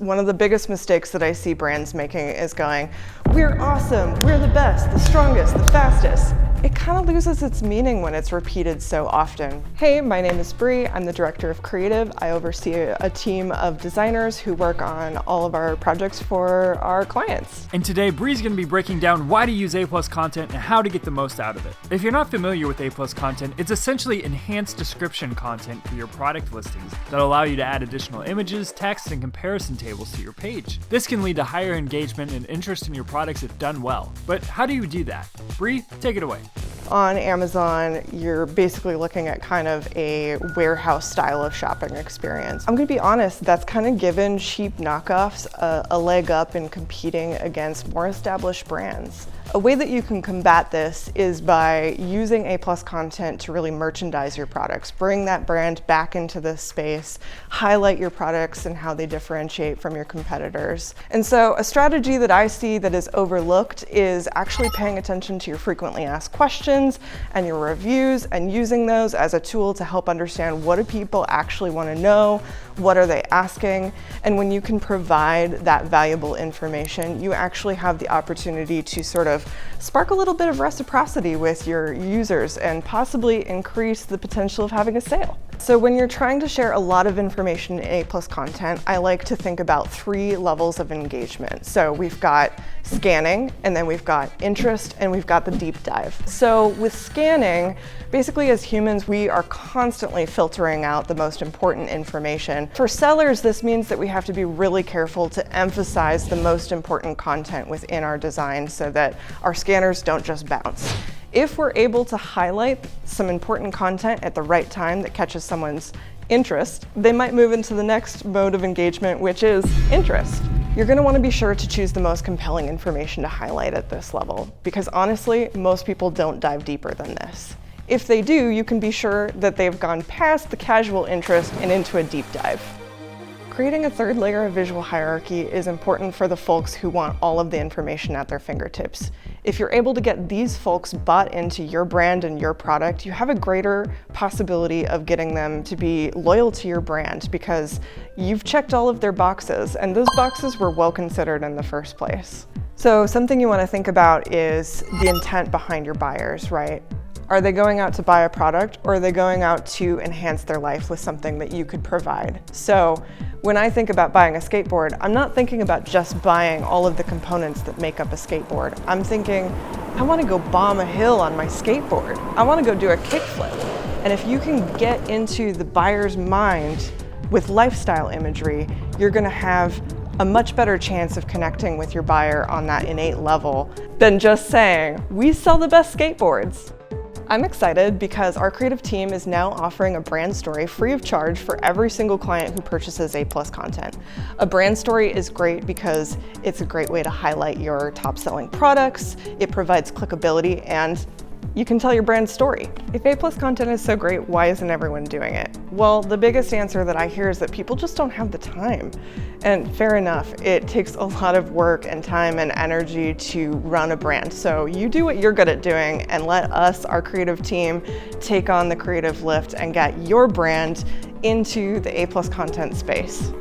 One of the biggest mistakes that I see brands making is going, we're awesome, we're the best, the strongest, the fastest. It kind of loses its meaning when it's repeated so often. Hey, my name is Bree. I'm the director of creative. I oversee a team of designers who work on all of our projects for our clients. And today, Bree's going to be breaking down why to use A+ content and how to get the most out of it. If you're not familiar with A+ content, it's essentially enhanced description content for your product listings that allow you to add additional images, text, and comparison tables to your page. This can lead to higher engagement and interest in your products if done well. But how do you do that? Bree, take it away. On Amazon, you're basically looking at kind of a warehouse style of shopping experience. I'm gonna be honest, that's kind of given cheap knockoffs a leg up in competing against more established brands. A way that you can combat this is by using A+ content to really merchandise your products, bring that brand back into this space, highlight your products and how they differentiate from your competitors. And so a strategy that I see that is overlooked is actually paying attention to your frequently asked questions and your reviews and using those as a tool to help understand what do people actually want to know, what are they asking, and when you can provide that valuable information, you actually have the opportunity to sort of spark a little bit of reciprocity with your users and possibly increase the potential of having a sale. So when you're trying to share a lot of information in A+ content, I like to think about 3 levels of engagement. So we've got scanning, and then we've got interest, and we've got the deep dive. So with scanning, basically as humans, we are constantly filtering out the most important information. For sellers, this means that we have to be really careful to emphasize the most important content within our design so that our scanners don't just bounce. If we're able to highlight some important content at the right time that catches someone's interest, they might move into the next mode of engagement, which is interest. You're going to want to be sure to choose the most compelling information to highlight at this level, because honestly, most people don't dive deeper than this. If they do, you can be sure that they've gone past the casual interest and into a deep dive. Creating a 3rd layer of visual hierarchy is important for the folks who want all of the information at their fingertips. If you're able to get these folks bought into your brand and your product, you have a greater possibility of getting them to be loyal to your brand because you've checked all of their boxes, and those boxes were well considered in the first place. So something you want to think about is the intent behind your buyers, right? Are they going out to buy a product, or are they going out to enhance their life with something that you could provide? So when I think about buying a skateboard, I'm not thinking about just buying all of the components that make up a skateboard. I'm thinking, I want to go bomb a hill on my skateboard. I want to go do a kickflip. And if you can get into the buyer's mind with lifestyle imagery, you're going to have a much better chance of connecting with your buyer on that innate level than just saying, we sell the best skateboards. I'm excited because our creative team is now offering a brand story free of charge for every single client who purchases A+ content. A brand story is great because it's a great way to highlight your top-selling products, it provides clickability, and you can tell your brand story. If A+ content is so great, why isn't everyone doing it? Well, the biggest answer that I hear is that people just don't have the time. And fair enough, it takes a lot of work and time and energy to run a brand. So you do what you're good at doing and let us, our creative team, take on the creative lift and get your brand into the A+ content space.